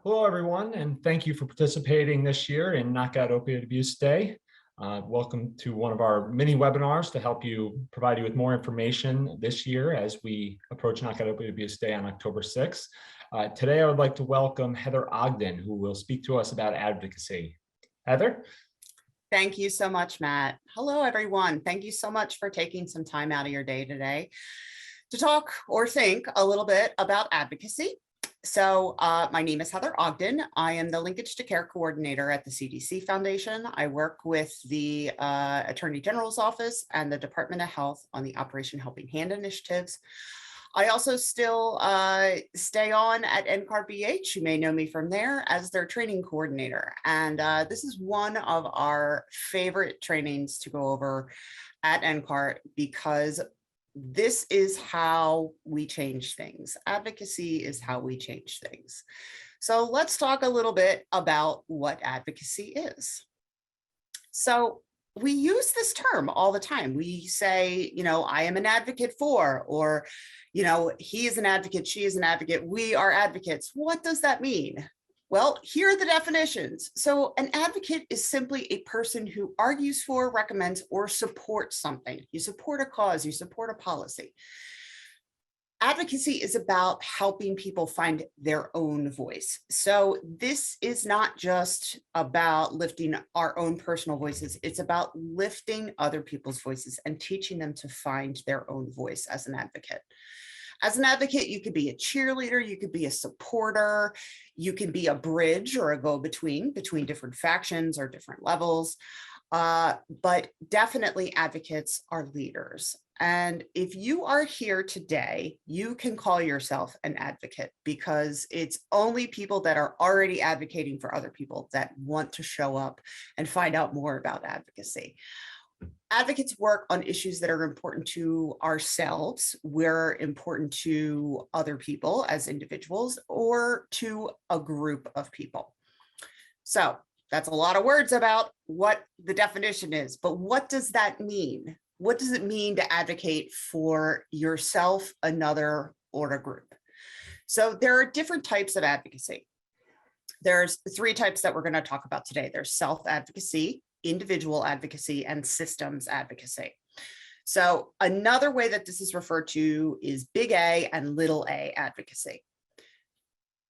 Hello, everyone, and thank you for participating this year in Knockout Opioid Abuse Day. Welcome to one of our mini webinars to help provide you with more information this year as we approach Knockout Opioid Abuse Day on October 6th. Today, I would like to welcome Heather Ogden, who will speak to us about advocacy. Heather? Thank you so much, Matt. Hello, everyone. Thank you so much for taking some time out of your day today to talk or think a little bit about advocacy. So my name is Heather Ogden. I am the Linkage to Care Coordinator at the CDC Foundation. I work with the Attorney General's Office and the Department of Health on the Operation Helping Hand initiatives. I also still stay on at NCAR-BH. You may know me from there as their training coordinator. And this is one of our favorite trainings to go over at NCAR because this is how we change things. Advocacy is how we change things. So let's talk a little bit about what advocacy is. So we use this term all the time. We say, I am an advocate for, or, he is an advocate, she is an advocate, we are advocates. What does that mean? Well, here are the definitions. So an advocate is simply a person who argues for, recommends, or supports something. You support a cause, you support a policy. Advocacy is about helping people find their own voice. So this is not just about lifting our own personal voices. It's about lifting other people's voices and teaching them to find their own voice as an advocate. As an advocate, you could be a cheerleader, you could be a supporter, you can be a bridge or a go-between between different factions or different levels. But definitely advocates are leaders. And if you are here today, you can call yourself an advocate because it's only people that are already advocating for other people that want to show up and find out more about advocacy. Advocates work on issues that are important to ourselves, we're important to other people as individuals, or to a group of people. So that's a lot of words about what the definition is, but what does that mean? What does it mean to advocate for yourself, another, or a group? So there are different types of advocacy. There's three types that we're going to talk about today. There's self-advocacy, individual advocacy, and systems advocacy. So another way that this is referred to is big A and little a advocacy.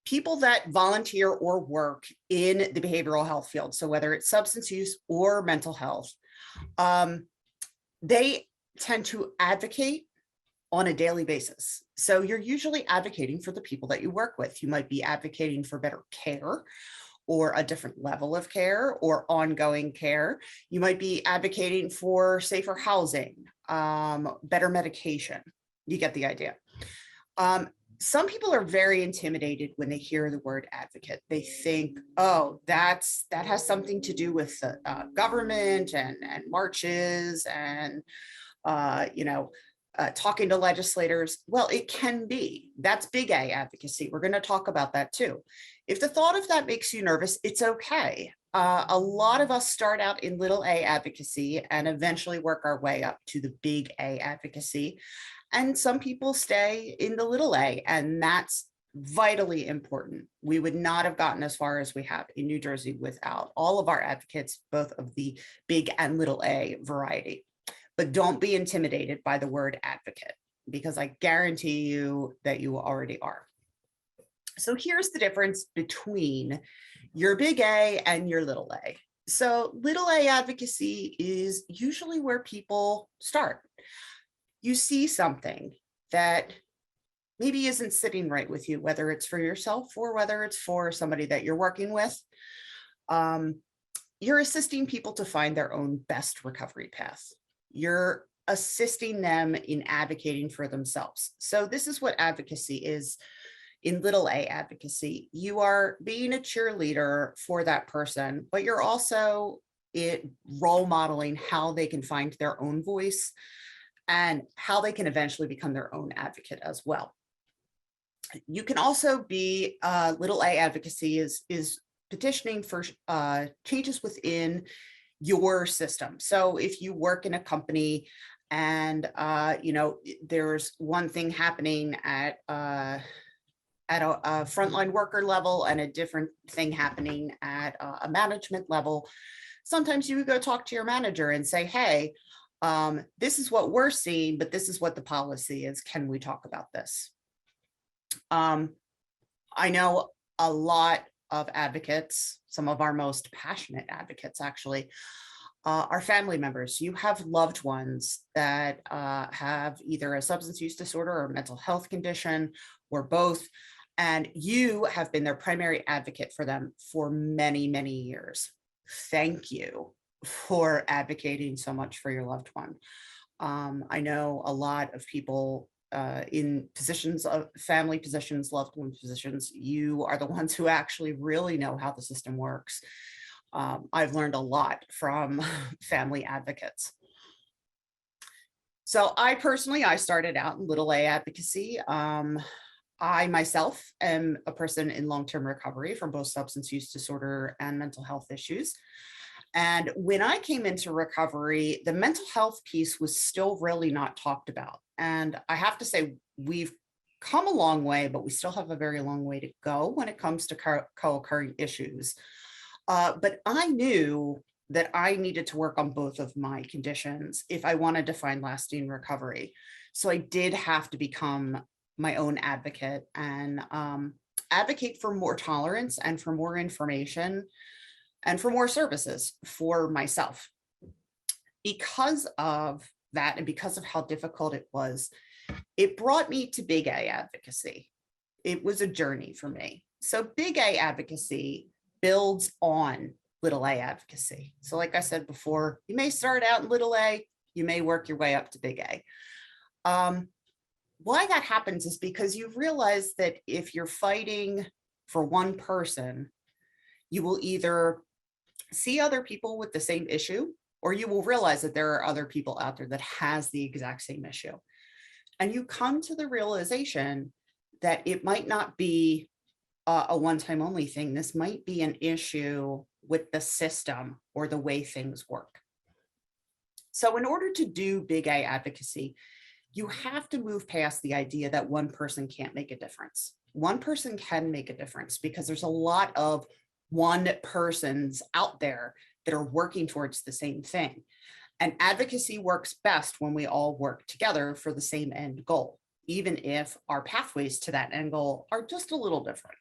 People that volunteer or work in the behavioral health field, so whether it's substance use or mental health, they tend to advocate on a daily basis. So you're usually advocating for the people that you work with. You might be advocating for better care, or a different level of care, or ongoing care. You might be advocating for safer housing, better medication. You get the idea. Some people are very intimidated when they hear the word advocate. They think, oh, that has something to do with the government and marches and, talking to legislators. Well, it can be. That's big A advocacy. We're going to talk about that too. If the thought of that makes you nervous, it's okay. A lot of us start out in little a advocacy and eventually work our way up to the big A advocacy. And some people stay in the little a, and that's vitally important. We would not have gotten as far as we have in New Jersey without all of our advocates, both of the big and little a variety. But don't be intimidated by the word advocate, because I guarantee you that you already are. So here's the difference between your big A and your little a. So little a advocacy is usually where people start. You see something that maybe isn't sitting right with you, whether it's for yourself or whether it's for somebody that you're working with. You're assisting people to find their own best recovery path. You're assisting them in advocating for themselves. So this is what advocacy is in little a advocacy. You are being a cheerleader for that person, but you're also role modeling how they can find their own voice and how they can eventually become their own advocate as well. You can also be little a advocacy is petitioning for changes within your system. So if you work in a company and there's one thing happening at at a frontline worker level and a different thing happening at a management level. Sometimes you would go talk to your manager and say, hey, this is what we're seeing, but this is what the policy is. Can we talk about this? I know a lot of advocates, some of our most passionate advocates actually, are family members. You have loved ones that have either a substance use disorder or mental health condition or both, and you have been their primary advocate for them for many, many years. Thank you for advocating so much for your loved one. I know a lot of people in positions of family positions, loved one positions, you are the ones who actually really know how the system works. I've learned a lot from family advocates. So I started out in Little A advocacy. I myself am a person in long-term recovery from both substance use disorder and mental health issues. And when I came into recovery, the mental health piece was still really not talked about. And I have to say, we've come a long way, but we still have a very long way to go when it comes to co-occurring issues. But I knew that I needed to work on both of my conditions if I wanted to find lasting recovery. So I did have to become my own advocate and advocate for more tolerance and for more information and for more services for myself. Because of that and because of how difficult it was, it brought me to Big A advocacy. It was a journey for me. So Big A advocacy builds on Little A advocacy. So like I said before, you may start out in Little A, you may work your way up to Big A. Why that happens is because you realize that if you're fighting for one person, you will either see other people with the same issue, or you will realize that there are other people out there that has the exact same issue. And you come to the realization that it might not be a one-time only thing. This might be an issue with the system or the way things work. So in order to do Big A advocacy, you have to move past the idea that one person can't make a difference. One person can make a difference because there's a lot of one persons out there that are working towards the same thing. And advocacy works best when we all work together for the same end goal, even if our pathways to that end goal are just a little different.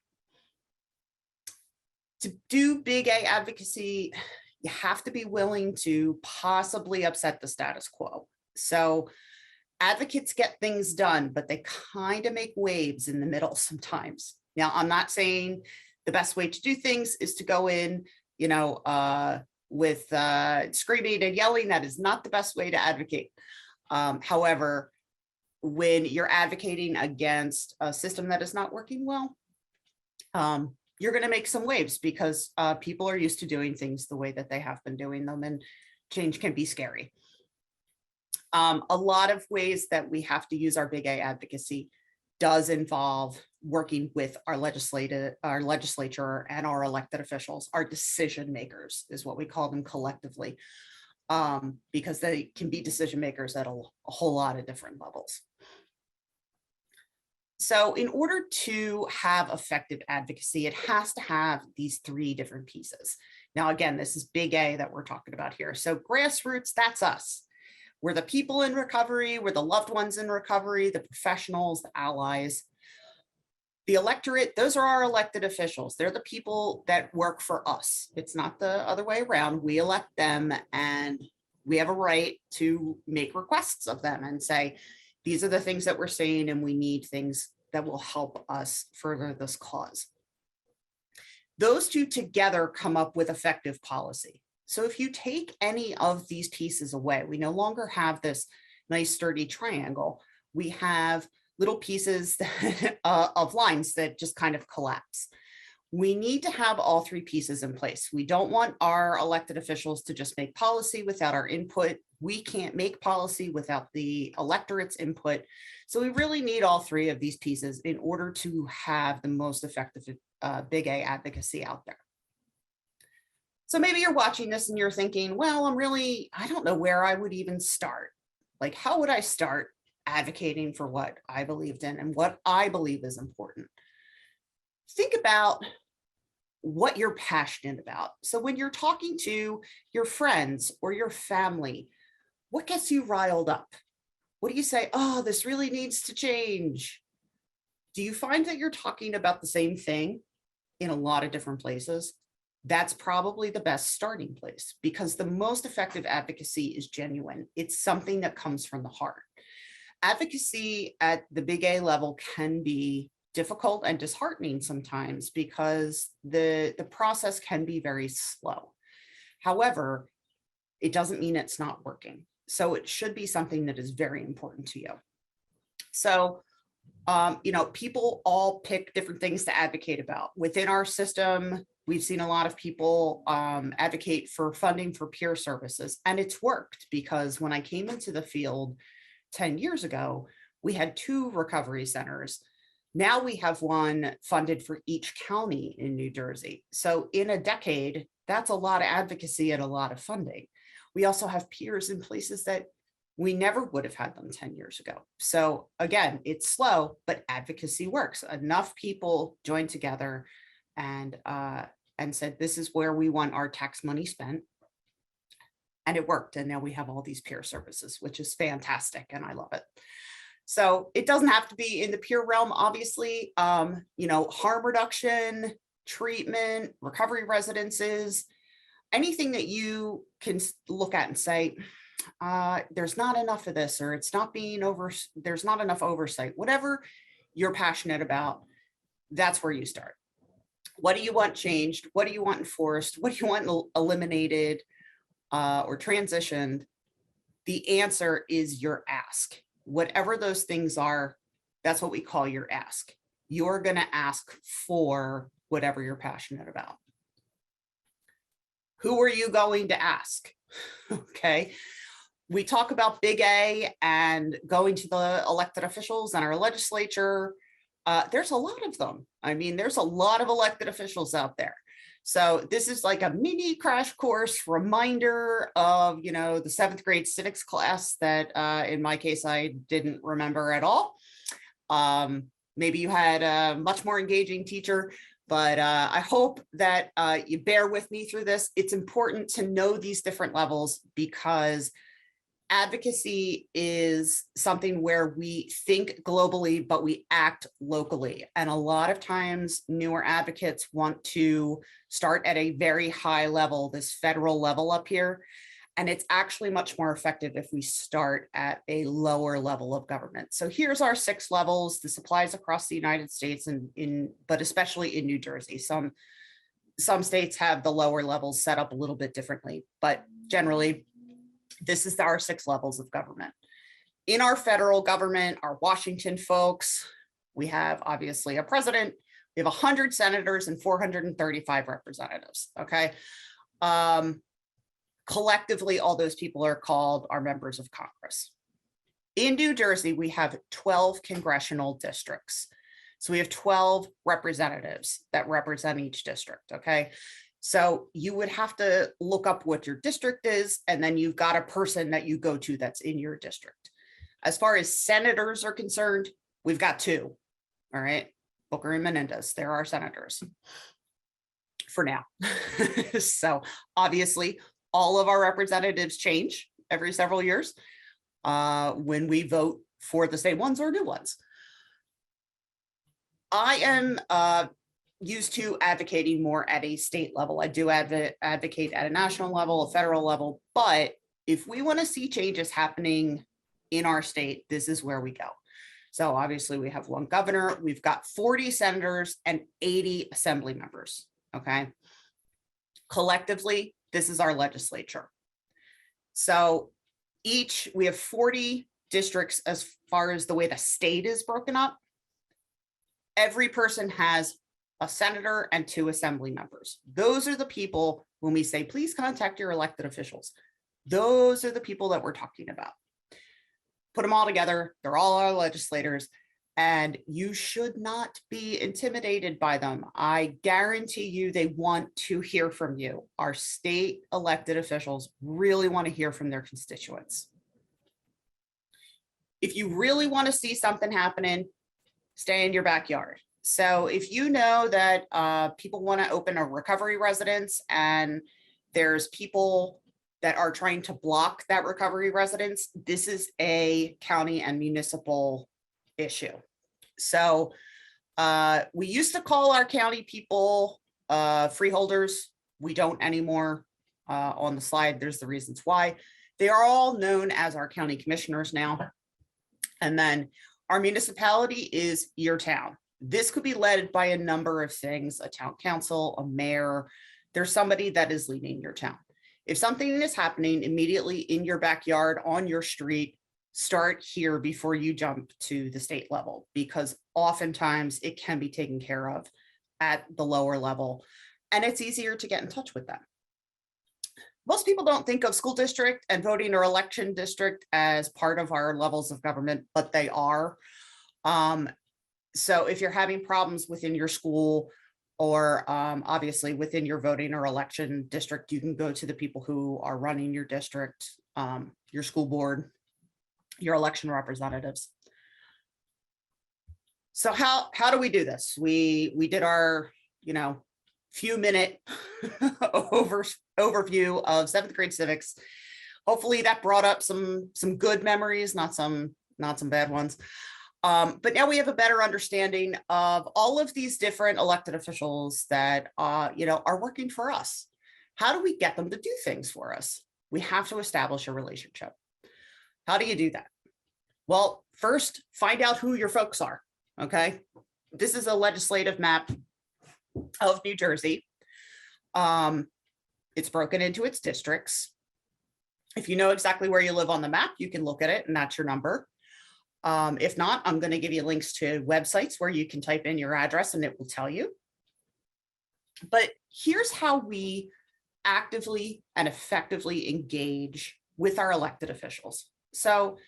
To do Big A advocacy, you have to be willing to possibly upset the status quo. So advocates get things done, but they kind of make waves in the middle sometimes. Now, I'm not saying the best way to do things is to go in, with screaming and yelling. That is not the best way to advocate. However, when you're advocating against a system that is not working well, you're going to make some waves because people are used to doing things the way that they have been doing them, and change can be scary. A lot of ways that we have to use our Big A advocacy does involve working with our legislature and our elected officials. Our decision makers is what we call them collectively, because they can be decision makers at a whole lot of different levels. So in order to have effective advocacy, it has to have these three different pieces. Now, again, this is Big A that we're talking about here. So grassroots, that's us. We're the people in recovery, we're the loved ones in recovery, the professionals, the allies. The electorate, those are our elected officials. They're the people that work for us. It's not the other way around. We elect them and we have a right to make requests of them and say, these are the things that we're saying and we need things that will help us further this cause. Those two together come up with effective policy. So if you take any of these pieces away, we no longer have this nice sturdy triangle. We have little pieces of lines that just kind of collapse. We need to have all three pieces in place. We don't want our elected officials to just make policy without our input. We can't make policy without the electorate's input. So we really need all three of these pieces in order to have the most effective Big A advocacy out there. So maybe you're watching this and you're thinking, well, I don't know where I would even start. Like, how would I start advocating for what I believed in and what I believe is important? think about what you're passionate about. So when you're talking to your friends or your family, what gets you riled up? What do you say? Oh, this really needs to change. Do you find that you're talking about the same thing in a lot of different places? That's probably the best starting place, because the most effective advocacy is genuine. It's something that comes from the heart. Advocacy at the big A level can be difficult and disheartening sometimes because the process can be very slow. However, it doesn't mean it's not working. So it should be something that is very important to you. So, people all pick different things to advocate about. Within our system, we've seen a lot of people advocate for funding for peer services, and it's worked, because when I came into the field 10 years ago, we had 2 recovery centers. Now we have one funded for each county in New Jersey. So in a decade, that's a lot of advocacy and a lot of funding. We also have peers in places that we never would have had them 10 years ago. So again, it's slow, but advocacy works. Enough people joined together and said, this is where we want our tax money spent. And it worked. And now we have all these peer services, which is fantastic. And I love it. So it doesn't have to be in the peer realm, obviously. Harm reduction, treatment, recovery residences, anything that you can look at and say, there's not enough of this, or it's not being there's not enough oversight. Whatever you're passionate about, that's where you start. What do you want changed? What do you want enforced? What do you want eliminated or transitioned? The answer is your ask. Whatever those things are, that's what we call your ask. You're going to ask for whatever you're passionate about. Who are you going to ask? Okay. We talk about big A and going to the elected officials and our legislature. There's a lot of them. I mean, there's a lot of elected officials out there. So this is like a mini crash course reminder of, the 7th grade civics class that in my case, I didn't remember at all. Maybe you had a much more engaging teacher, but I hope that you bear with me through this. It's important to know these different levels, because advocacy is something where we think globally, but we act locally. And a lot of times newer advocates want to start at a very high level, this federal level up here. And it's actually much more effective if we start at a lower level of government. So here's our 6 levels. This applies across the United States but especially in New Jersey. Some states have the lower levels set up a little bit differently, but generally, this is our 6 levels of government. In our federal government, our Washington folks, we have obviously a president, we have 100 senators and 435 representatives, okay? Collectively, all those people are called our members of Congress. In New Jersey, we have 12 congressional districts. So we have 12 representatives that represent each district, okay? So you would have to look up what your district is, and then you've got a person that you go to that's in your district. As far as senators are concerned, we've got 2, all right? Booker and Menendez, they're our senators for now. So obviously, all of our representatives change every several years when we vote for the same ones or new ones. I am used to advocating more at a state level. I do advocate at a national level, a federal level, but if we want to see changes happening in our state, this is where we go. So obviously we have 1 governor, we've got 40 senators and 80 assembly members, okay? Collectively, this is our legislature. So we have 40 districts as far as the way the state is broken up. Every person has a senator and 2 assembly members. Those are the people, when we say, please contact your elected officials, those are the people that we're talking about. Put them all together. They're all our legislators, and you should not be intimidated by them. I guarantee you they want to hear from you. Our state elected officials really want to hear from their constituents. If you really want to see something happening, stay in your backyard. So if you know that people want to open a recovery residence and there's people that are trying to block that recovery residence, this is a county and municipal issue. So we used to call our county people freeholders. We don't anymore. On the slide, there's the reasons why. They are all known as our county commissioners now. And then our municipality is your town. This could be led by a number of things, a town council, a mayor. There's somebody that is leading your town. If something is happening immediately in your backyard, on your street, start here before you jump to the state level, because oftentimes it can be taken care of at the lower level, and it's easier to get in touch with them. Most people don't think of school district and voting or election district as part of our levels of government, but they are. So if you're having problems within your school or obviously within your voting or election district, you can go to the people who are running your district, your school board, your election representatives. So how do we do this? We did our, few minute overview of 7th grade civics. Hopefully that brought up some good memories, not some bad ones. But now we have a better understanding of all of these different elected officials that are working for us. How do we get them to do things for us? We have to establish a relationship. How do you do that? Well, first, find out who your folks are. Okay, this is a legislative map of New Jersey. It's broken into its districts. If you know exactly where you live on the map, you can look at it and that's your number. If not, I'm going to give you links to websites where you can type in your address and it will tell you. But here's how we actively and effectively engage with our elected officials. So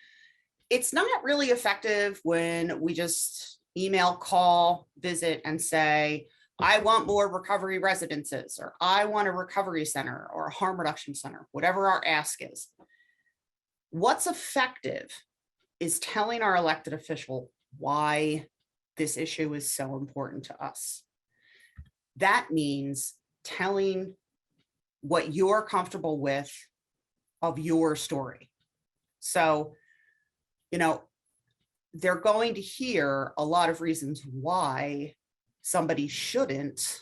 it's not really effective when we just email, call, visit, and say, I want more recovery residences, or I want a recovery center or a harm reduction center, whatever our ask is. What's effective is telling our elected official why this issue is so important to us. That means telling what you're comfortable with of your story. So, they're going to hear a lot of reasons why somebody shouldn't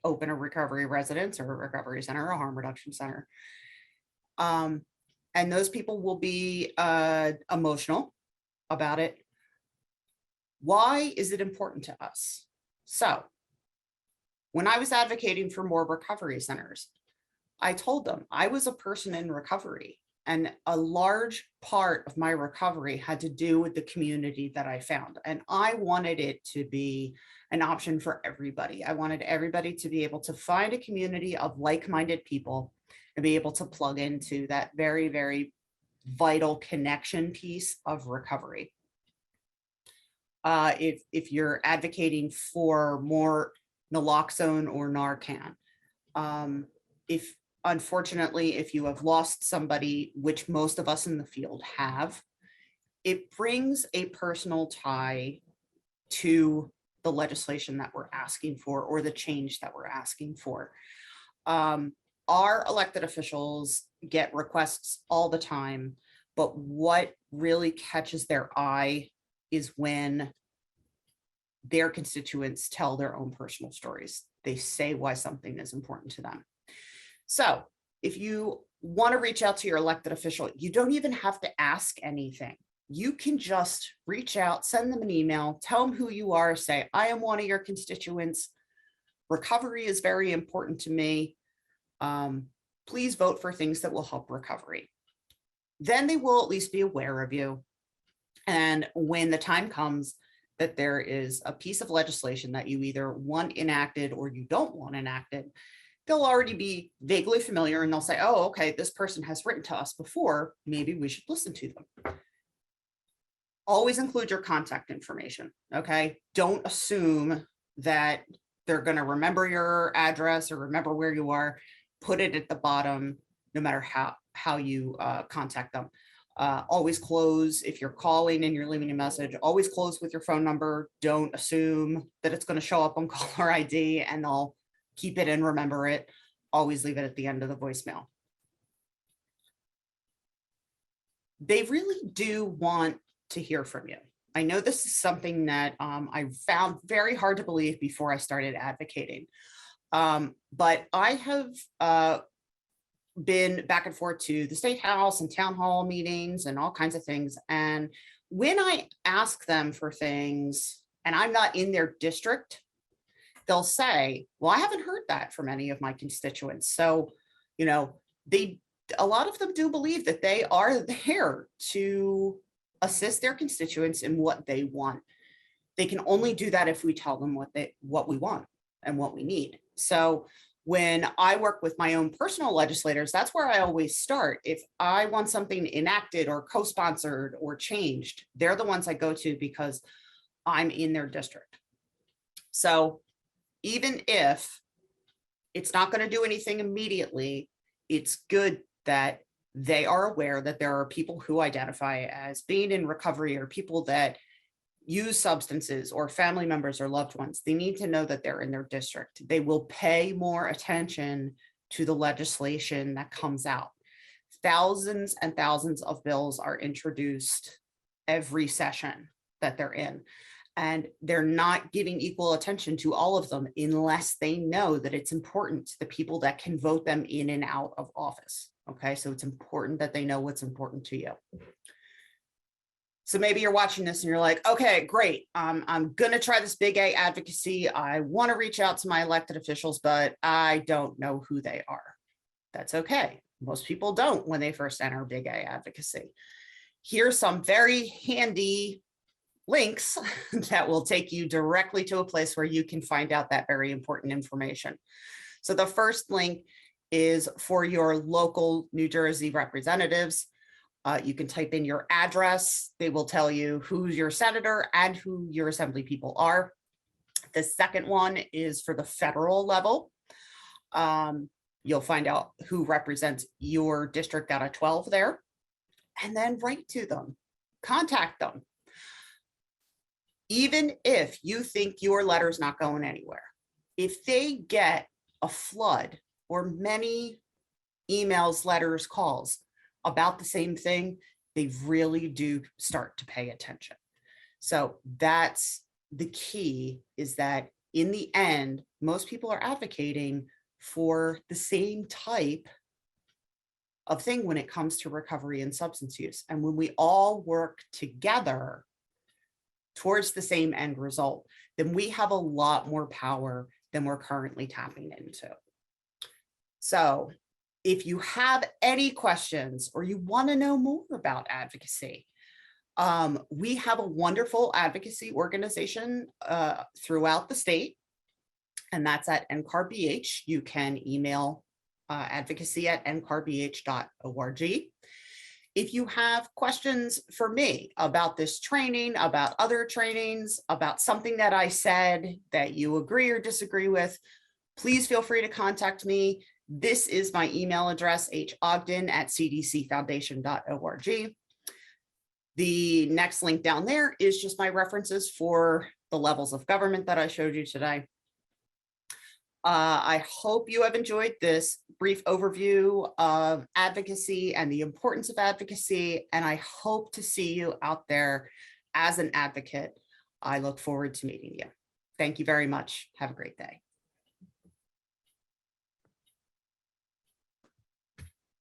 open a recovery residence or a recovery center or a harm reduction center. And those people will be emotional about it. Why is it important to us? So when I was advocating for more recovery centers, I told them I was a person in recovery, and a large part of my recovery had to do with the community that I found. And I wanted it to be an option for everybody. I wanted everybody to be able to find a community of like-minded people and be able to plug into that very, very vital connection piece of recovery. If you're advocating for more naloxone or Narcan, unfortunately, if you have lost somebody, which most of us in the field have, it brings a personal tie to the legislation that we're asking for or the change that we're asking for. Our elected officials get requests all the time, but what really catches their eye is when their constituents tell their own personal stories. They say why something is important to them. So if you want to reach out to your elected official, you don't even have to ask anything. You can just reach out, send them an email, tell them who you are, say, I am one of your constituents. Recovery is very important to me. Please vote for things that will help recovery. Then they will at least be aware of you. And when the time comes that there is a piece of legislation that you either want enacted or you don't want enacted, they'll already be vaguely familiar and they'll say, oh, okay, this person has written to us before, maybe we should listen to them. Always include your contact information, okay? Don't assume that they're gonna remember your address or remember where you are. Put it at the bottom, no matter how you contact them. Always close if you're calling and you're leaving a message, always close with your phone number. Don't assume that it's going to show up on caller ID and they'll keep it and remember it. Always leave it at the end of the voicemail. They really do want to hear from you. I know this is something that I found very hard to believe before I started advocating. But I have been back and forth to the State House and town hall meetings and all kinds of things. And when I ask them for things and I'm not in their district, they'll say, well, I haven't heard that from any of my constituents. So, you know, a lot of them do believe that they are there to assist their constituents in what they want. They can only do that if we tell them what we want and what we need. So when I work with my own personal legislators, that's where I always start. If I want something enacted or co-sponsored or changed, they're the ones I go to because I'm in their district. So even if it's not going to do anything immediately, it's good that they are aware that there are people who identify as being in recovery or people that use substances or family members or loved ones. They need to know that they're in their district. They will pay more attention to the legislation that comes out. Thousands and thousands of bills are introduced every session that they're in, and they're not giving equal attention to all of them unless they know that it's important to the people that can vote them in and out of office. Okay, so it's important that they know what's important to you. So maybe you're watching this and you're like, okay, great. I'm going to try this Big A advocacy. I want to reach out to my elected officials, but I don't know who they are. That's okay. Most people don't when they first enter Big A advocacy. Here's some very handy links that will take you directly to a place where you can find out that very important information. So the first link is for your local New Jersey representatives. You can type in your address. They will tell you who's your senator and who your assembly people are. The second one is for the federal level. You'll find out who represents your district out of 12 there, and then write to them, contact them. Even if you think your letter's not going anywhere, if they get a flood or many emails, letters, calls about the same thing, they really do start to pay attention. So that's the key, is that in the end, most people are advocating for the same type of thing when it comes to recovery and substance use. And when we all work together towards the same end result, then we have a lot more power than we're currently tapping into. So if you have any questions or you want to know more about advocacy, we have a wonderful advocacy organization throughout the state, and that's at NCARBH. You can email advocacy@ncarbh.org. If you have questions for me about this training, about other trainings, about something that I said that you agree or disagree with, please feel free to contact me. This is my email address, hogden@cdcfoundation.org. The next link down there is just my references for the levels of government that I showed you today. I hope you have enjoyed this brief overview of advocacy and the importance of advocacy, and I hope to see you out there as an advocate. I look forward to meeting you. Thank you very much. Have a great day.